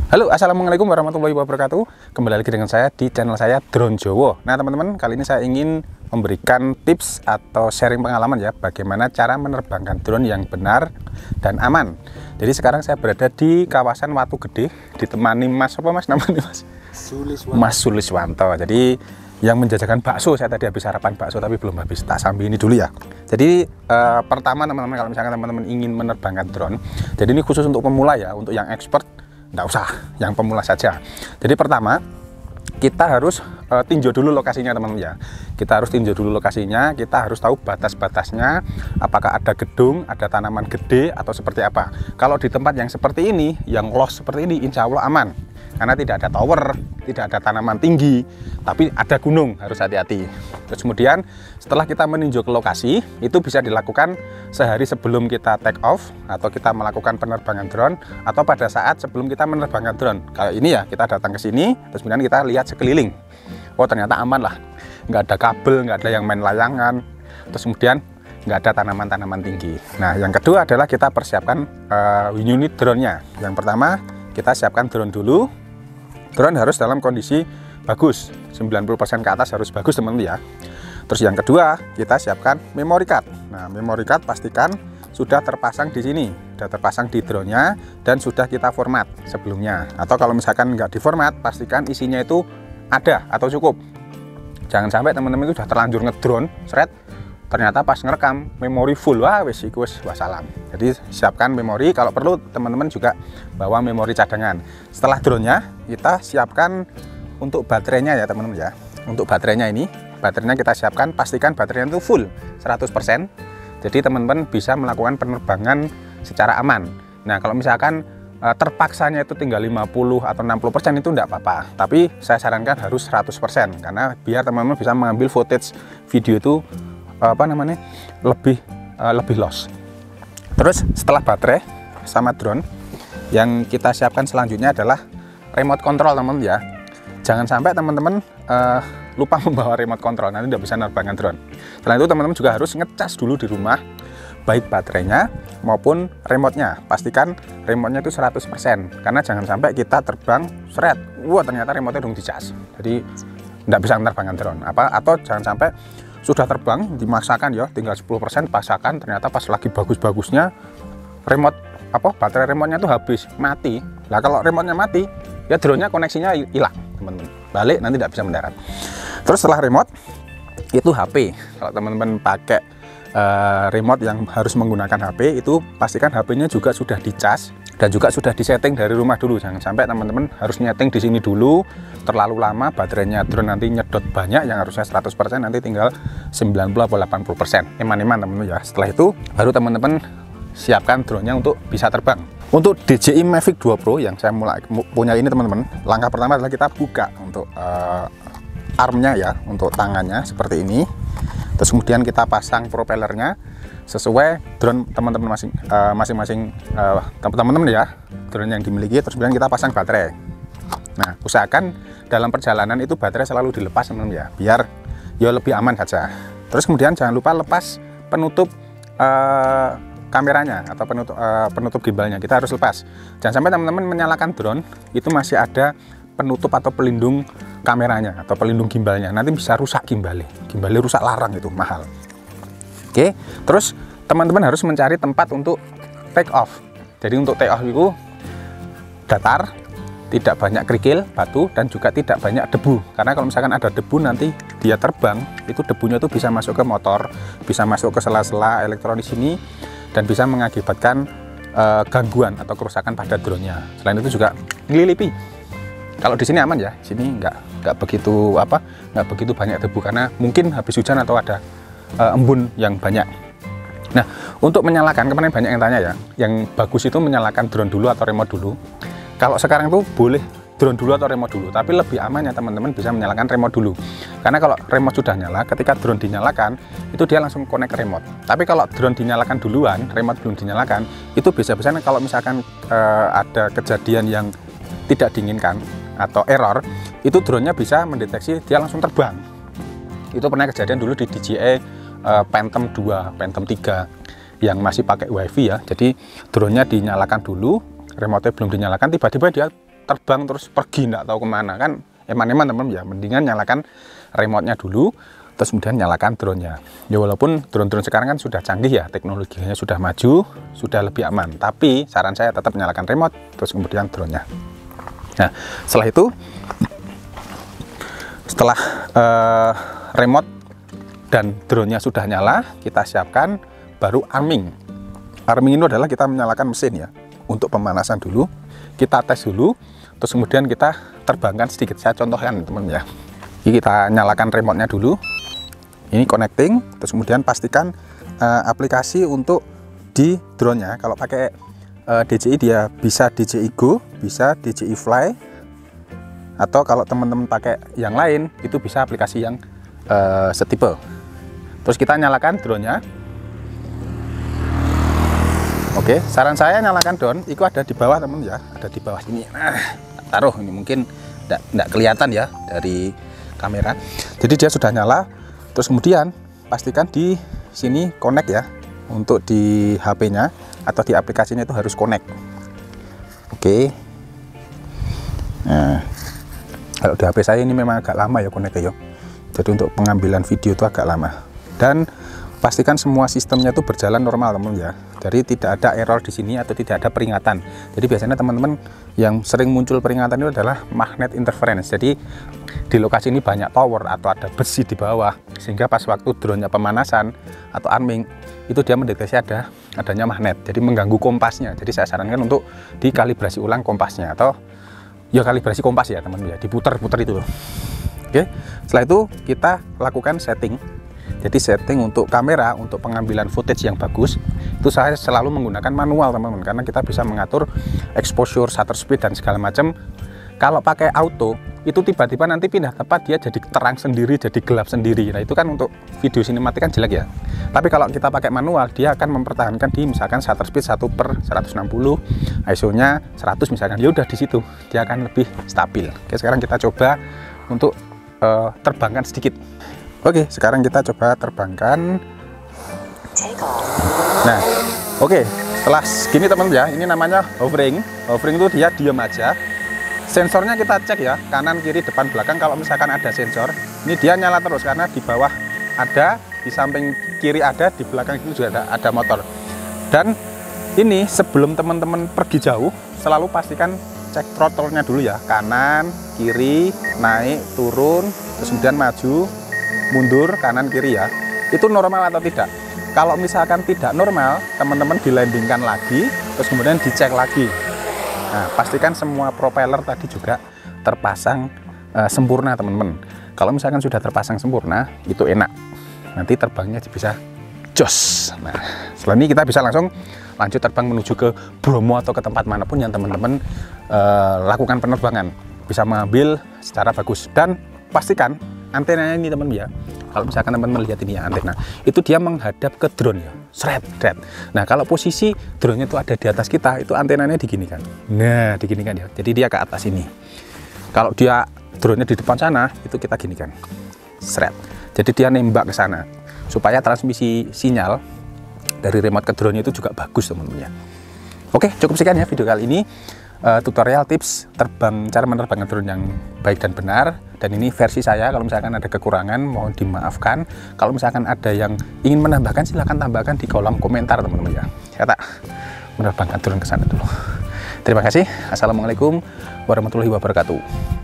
Halo, assalamualaikum warahmatullahi wabarakatuh. Kembali lagi dengan saya di channel saya Drone Jowo. Nah teman-teman, kali ini saya ingin memberikan tips atau sharing pengalaman ya, bagaimana cara menerbangkan drone yang benar dan aman. Jadi sekarang saya berada di kawasan Watu Gede, ditemani Mas apa Mas namanya Mas? Suliswanto. Mas Suliswanto. Jadi yang menjajakan bakso, saya tadi habis sarapan bakso tapi belum habis, tak sambil ini dulu ya. Jadi pertama teman-teman, kalau misalkan teman-teman ingin menerbangkan drone, jadi ini khusus untuk pemula ya, untuk yang expert nggak usah, yang pemula saja. Jadi pertama kita harus tinjau dulu lokasinya teman-teman ya. Kita harus tinjau dulu lokasinya, kita harus tahu batas-batasnya, apakah ada gedung, ada tanaman gede atau seperti apa. Kalau di tempat yang seperti ini, yang lost seperti ini, insya Allah aman, karena tidak ada tower, tidak ada tanaman tinggi, tapi ada gunung, harus hati-hati. Terus kemudian setelah kita meninjau ke lokasi, itu bisa dilakukan sehari sebelum kita take off atau kita melakukan penerbangan drone, atau pada saat sebelum kita menerbangkan drone. Kayak ini ya, kita datang ke sini, terus kemudian kita lihat sekeliling. Oh ternyata aman lah, nggak ada kabel, nggak ada yang main layangan, terus kemudian nggak ada tanaman-tanaman tinggi. Nah yang kedua adalah kita persiapkan unit drone-nya. Yang pertama kita siapkan drone dulu. Drone harus dalam kondisi bagus, 90% ke atas harus bagus teman-teman ya. Terus yang kedua kita siapkan memory card. Nah memory card pastikan sudah terpasang di sini, sudah terpasang di drone-nya dan sudah kita format sebelumnya. Atau kalau misalkan nggak diformat, pastikan isinya itu ada atau cukup. Jangan sampai teman-teman itu sudah terlanjur ngedrone, seret, ternyata pas ngerekam memori full, wah wes iku wis wassalam. Jadi siapkan memori, kalau perlu teman-teman juga bawa memori cadangan. Setelah drone-nya kita siapkan untuk baterainya ya teman-teman ya. Untuk baterainya ini, baterainya kita siapkan, pastikan baterainya itu full 100%. Jadi teman-teman bisa melakukan penerbangan secara aman. Nah kalau misalkan terpaksanya itu tinggal 50 atau 60% itu enggak apa-apa, tapi saya sarankan harus 100%, karena biar teman-teman bisa mengambil footage video itu lebih loss. Terus setelah baterai sama drone, yang kita siapkan selanjutnya adalah remote control teman-teman ya. Jangan sampai teman-teman lupa membawa remote control, nanti tidak bisa menerbangkan drone. Selain itu teman-teman juga harus ngecas dulu di rumah, baik baterainya maupun remote-nya. Pastikan remote-nya itu 100%, karena jangan sampai kita terbang seret, wah ternyata remote-nya dong dicas, jadi tidak bisa menerbangkan drone. Atau jangan sampai sudah terbang dimaksakan ya, tinggal 10% pasakan, ternyata pas lagi bagus-bagusnya baterai remote-nya tuh habis, mati. Lah kalau remote-nya mati ya drone-nya koneksinya hilang teman-teman, balik nanti tidak bisa mendarat. Terus setelah remote itu HP. Kalau teman-teman pakai remote yang harus menggunakan HP, itu pastikan HP-nya juga sudah dicas dan juga sudah disetting dari rumah dulu. Jangan sampai teman-teman harus nyeting di sini dulu, terlalu lama baterainya drone nanti nyedot banyak, yang harusnya 100% nanti tinggal 90 atau 80%. Eman-eman teman-teman ya. Setelah itu baru teman-teman siapkan drone-nya untuk bisa terbang. Untuk DJI Mavic 2 Pro yang saya mulai punya ini teman-teman, langkah pertama adalah kita buka untuk armnya ya, untuk tangannya seperti ini. Terus kemudian kita pasang propellernya sesuai drone teman-teman masing-masing teman-teman ya, drone yang dimiliki. Terus kemudian kita pasang baterai. Nah usahakan dalam perjalanan itu baterai selalu dilepas teman-teman ya, biar ya lebih aman saja. Terus kemudian jangan lupa lepas penutup kameranya atau penutup gimbalnya, kita harus lepas. Jangan sampai teman-teman menyalakan drone itu masih ada penutup atau pelindung kameranya atau pelindung gimbalnya, nanti bisa rusak gimbalnya rusak, larang, itu mahal. Oke, terus teman-teman harus mencari tempat untuk take off. Jadi untuk take off itu datar, tidak banyak kerikil, batu, dan juga tidak banyak debu. Karena kalau misalkan ada debu nanti dia terbang, itu debunya itu bisa masuk ke motor, bisa masuk ke sela-sela elektronik sini, dan bisa mengakibatkan gangguan atau kerusakan pada drone-nya. Selain itu juga ngelilipi. Kalau di sini aman ya, sini nggak begitu banyak debu, karena mungkin habis hujan atau ada embun yang banyak. Nah untuk menyalakan, kemarin banyak yang tanya ya, yang bagus itu menyalakan drone dulu atau remote dulu. Kalau sekarang tuh boleh drone dulu atau remote dulu, tapi lebih aman ya teman-teman bisa menyalakan remote dulu. Karena kalau remote sudah nyala, ketika drone dinyalakan itu dia langsung connect ke remote. Tapi kalau drone dinyalakan duluan, remote belum dinyalakan, itu biasanya kalau misalkan ada kejadian yang tidak diinginkan atau error, itu drone-nya bisa mendeteksi, dia langsung terbang. Itu pernah kejadian dulu di DJI Phantom 2, Phantom 3 yang masih pakai wifi ya. Jadi drone-nya dinyalakan dulu, remote belum dinyalakan, tiba-tiba dia terbang terus pergi nggak tahu kemana kan eman-eman teman-teman ya, mendingan nyalakan remote-nya dulu terus kemudian nyalakan drone-nya. Ya walaupun drone-drone sekarang kan sudah canggih ya, teknologinya sudah maju, sudah lebih aman, tapi saran saya tetap nyalakan remote terus kemudian drone-nya. Nah setelah itu, setelah remote dan drone-nya sudah nyala, kita siapkan baru arming. Arming itu adalah kita menyalakan mesin ya, untuk pemanasan dulu, kita tes dulu, terus kemudian kita terbangkan sedikit. Saya contohkan teman-teman ya. Jadi kita nyalakan remote-nya dulu, ini connecting, terus kemudian pastikan aplikasi untuk di drone-nya. Kalau pakai DJI dia bisa DJI Go, bisa DJI Fly, atau kalau teman-teman pakai yang lain itu bisa aplikasi yang setipe. Terus kita nyalakan drone-nya. Oke, saran saya nyalakan drone itu ada di bawah teman ya, ada di bawah sini. Nah, taruh ini mungkin tidak kelihatan ya dari kamera. Jadi dia sudah nyala. Terus kemudian pastikan di sini connect ya, untuk di HP-nya atau di aplikasinya itu harus connect. Oke. Nah, kalau di HP saya ini memang agak lama ya connect ya. Jadi untuk pengambilan video itu agak lama. Dan pastikan semua sistemnya itu berjalan normal teman ya. Jadi tidak ada error di sini atau tidak ada peringatan. Jadi biasanya teman-teman yang sering muncul peringatan itu adalah magnet interference. Jadi di lokasi ini banyak tower atau ada besi di bawah, sehingga pas waktu drone-nya pemanasan atau arming itu dia mendeteksi adanya magnet, jadi mengganggu kompasnya. Jadi saya sarankan untuk dikalibrasi ulang kompasnya, atau ya kalibrasi kompas ya teman-teman ya, diputar-putar itu loh. Oke, setelah itu kita lakukan setting. Jadi setting untuk kamera, untuk pengambilan footage yang bagus, itu saya selalu menggunakan manual teman-teman, karena kita bisa mengatur exposure, shutter speed dan segala macam. Kalau pakai auto, itu tiba-tiba nanti pindah tempat dia jadi terang sendiri, jadi gelap sendiri. Nah itu kan untuk video sinematik kan jelek ya. Tapi kalau kita pakai manual, dia akan mempertahankan di misalkan shutter speed 1/160, ISO-nya 100 misalkan. Ya udah di situ, dia akan lebih stabil. Oke, sekarang kita coba untuk terbangkan sedikit. Oke, sekarang kita coba terbangkan. Nah, oke, setelah segini teman-teman ya, ini namanya hovering. Hovering itu dia diam aja. Sensornya kita cek ya, kanan, kiri, depan, belakang. Kalau misalkan ada sensor, ini dia nyala terus karena di bawah ada, di samping kiri ada, di belakang itu juga ada motor. Dan ini sebelum teman-teman pergi jauh, selalu pastikan cek throttle-nya dulu ya, kanan, kiri, naik, turun, terus kemudian maju, mundur, kanan kiri ya, itu normal atau tidak. Kalau misalkan tidak normal, teman-teman dilandingkan lagi, terus kemudian dicek lagi. Nah, pastikan semua propeller tadi juga terpasang sempurna teman-teman. Kalau misalkan sudah terpasang sempurna, itu enak, nanti terbangnya bisa jos. Nah setelah ini kita bisa langsung lanjut terbang menuju ke Bromo atau ke tempat manapun yang teman-teman lakukan penerbangan, bisa mengambil secara bagus. Dan pastikan antenanya ini teman-teman ya, kalau misalkan teman-teman lihat ini ya, antena itu dia menghadap ke drone ya, seret. Nah kalau posisi drone-nya itu ada di atas kita, itu antenanya diginikan. Nah diginikan ya, jadi dia ke atas ini. Kalau dia drone-nya di depan sana, itu kita ginikan, seret. Jadi dia nembak ke sana supaya transmisi sinyal dari remote ke drone itu juga bagus teman-teman ya. Oke, cukup sekian ya video kali ini, tutorial tips terbang, cara menerbangkan drone yang baik dan benar. Dan ini versi saya, kalau misalkan ada kekurangan mohon dimaafkan. Kalau misalkan ada yang ingin menambahkan, silahkan tambahkan di kolom komentar teman-teman ya. Saya tak menerbangkan drone ke sana dulu. Terima kasih. Assalamualaikum warahmatullahi wabarakatuh.